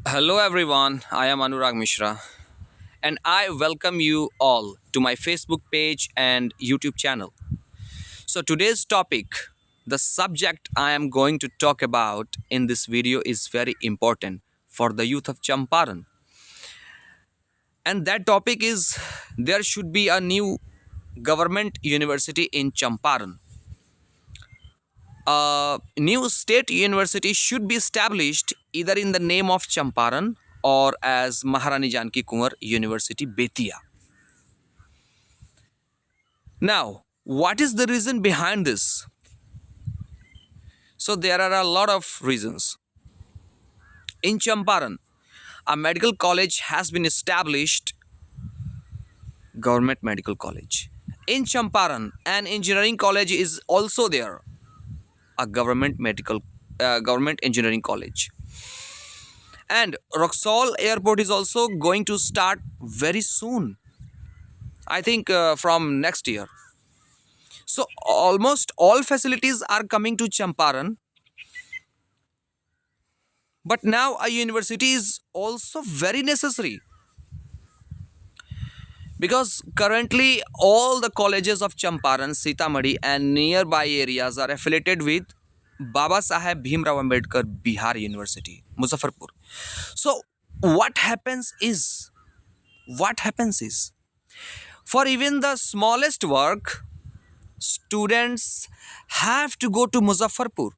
Hello everyone, I am Anurag Mishra and I welcome you all to my Facebook page and YouTube channel. So today's topic, the subject I am going to talk about in this video is very important for the youth of Champaran. And that topic is there should be a new government university in Champaran. A new state university should be established either in the name of Champaran or as Maharani Janki Kunwar University, Betia. Now, what is the reason behind this? So, there are a lot of reasons. In Champaran, a medical college has been established, government medical college. In Champaran, an engineering college is also there, a government engineering college. And Roxol Airport is also going to start very soon. I think from next year. So almost all facilities are coming to Champaran. But now a university is also very necessary because currently all the colleges of Champaran, Sitamarhi and nearby areas are affiliated with Baba Saheb Bhimrao Ambedkar Bihar University, Muzaffarpur. So what happens is for even the smallest work, students have to go to Muzaffarpur.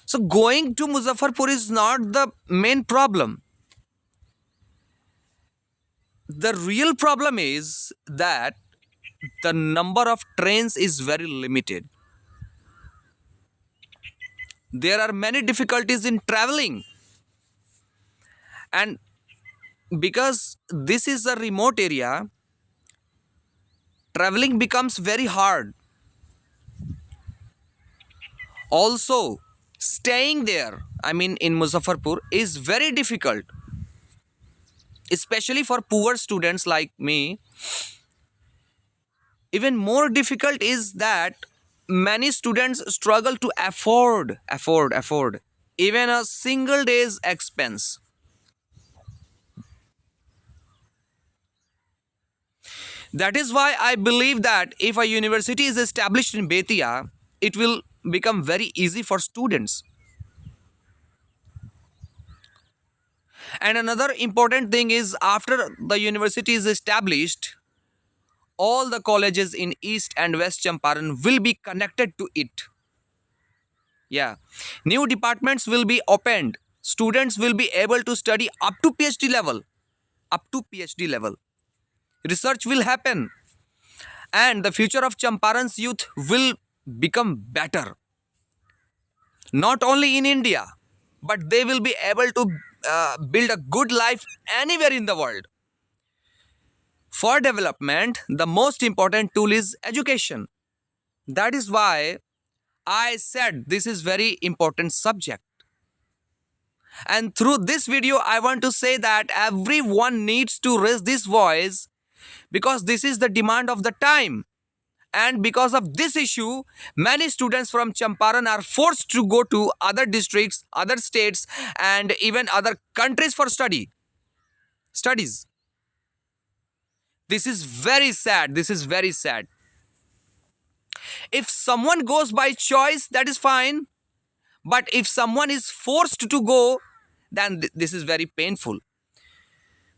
So going to Muzaffarpur is not the main problem. The real problem is that the number of trains is very limited. There are many difficulties in traveling, and because this is a remote area, traveling becomes very hard. Also, staying there, I mean in Muzaffarpur, is very difficult, especially for poor students like me. Even more difficult is that many students struggle to afford even a single day's expense. That is why I believe that if a university is established in Betia, it will become very easy for students. And another important thing is after the university is established, all the colleges in East and West Champaran will be connected to it. Yeah. New departments will be opened. Students will be able to study up to PhD level. Up to PhD level. Research will happen. And the future of Champaran's youth will become better. Not only in India, but they will be able to build a good life anywhere in the world. For development, the most important tool is education. That is why I said this is very important subject. And through this video, I want to say that everyone needs to raise this voice because this is the demand of the time. And because of this issue, many students from Champaran are forced to go to other districts, other states, and even other countries for studies. This is very sad. This is very sad. If someone goes by choice, that is fine. But if someone is forced to go, then this is very painful.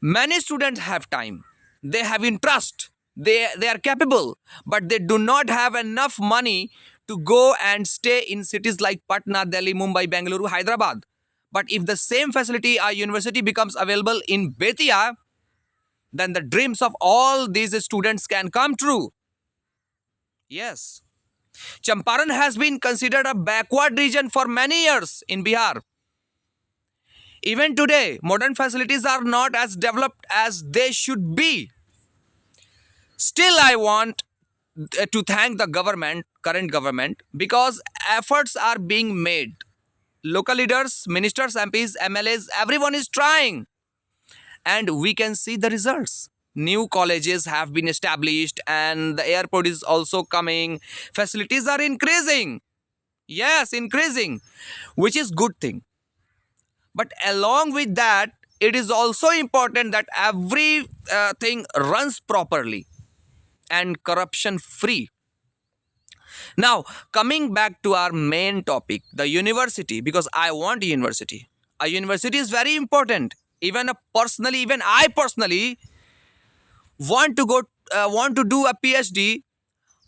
Many students have time. They have interest. They are capable, but they do not have enough money to go and stay in cities like Patna, Delhi, Mumbai, Bengaluru, Hyderabad. But if the same facility or university becomes available in Betia, then the dreams of all these students can come true. Yes. Champaran has been considered a backward region for many years in Bihar. Even today, modern facilities are not as developed as they should be. Still, I want to thank the current government, because efforts are being made. Local leaders, ministers, MPs, MLAs, everyone is trying. And we can see the results. New colleges have been established and the airport is also coming. Facilities are increasing. Yes, increasing, which is good thing. But along with that, it is also important that every thing runs properly and corruption free. Now, coming back to our main topic, the university, because I want university. A university is very important. Even I personally want to do a PhD,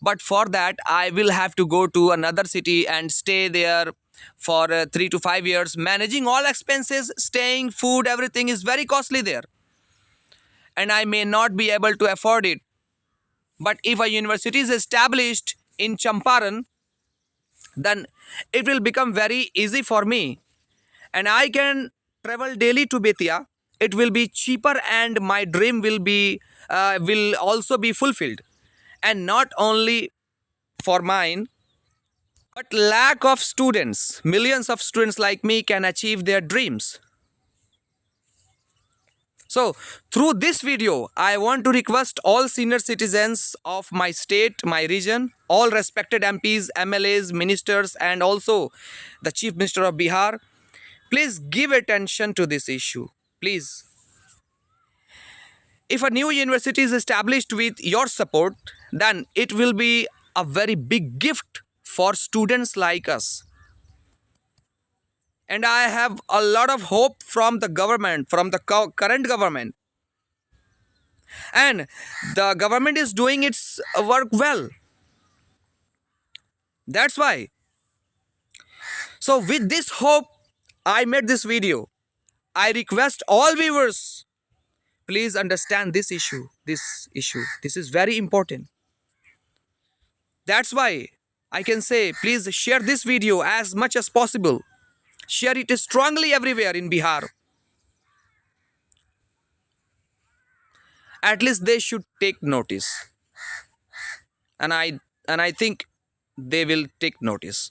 but for that I will have to go to another city and stay there for 3 to 5 years, managing all expenses, staying, food, everything is very costly there, and I may not be able to afford it. But if a university is established in Champaran, then it will become very easy for me, and I can travel daily to Betia. It will be cheaper, and my dream will also be fulfilled. And not only for mine, but lack of students, millions of students like me can achieve their dreams. So, through this video, I want to request all senior citizens of my state, my region, all respected MPs, MLAs, ministers, and also the Chief Minister of Bihar, please give attention to this issue. Please. If a new university is established with your support, then it will be a very big gift for students like us. And I have a lot of hope from the government, from the current government. And the government is doing its work well. That's why. So, with this hope, I made this video. I request all viewers, please understand this issue. This is very important. That's why I can say, please share this video as much as possible. Share it strongly everywhere in Bihar. At least they should take notice. And I think they will take notice.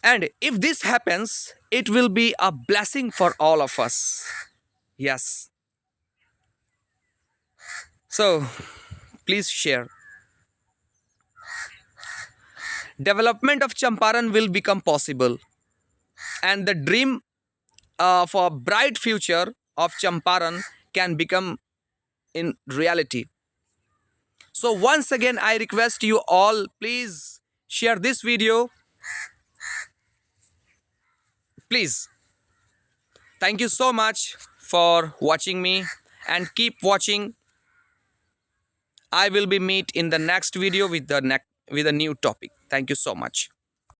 And if this happens, it will be a blessing for all of us. Yes. So, please share. Development of Champaran will become possible, and the dream of a bright future of Champaran can become in reality. So once again, I request you all, please share this video. Please. Thank you so much for watching me, and keep watching. I will be meet in the next video with a new topic. Thank you so much.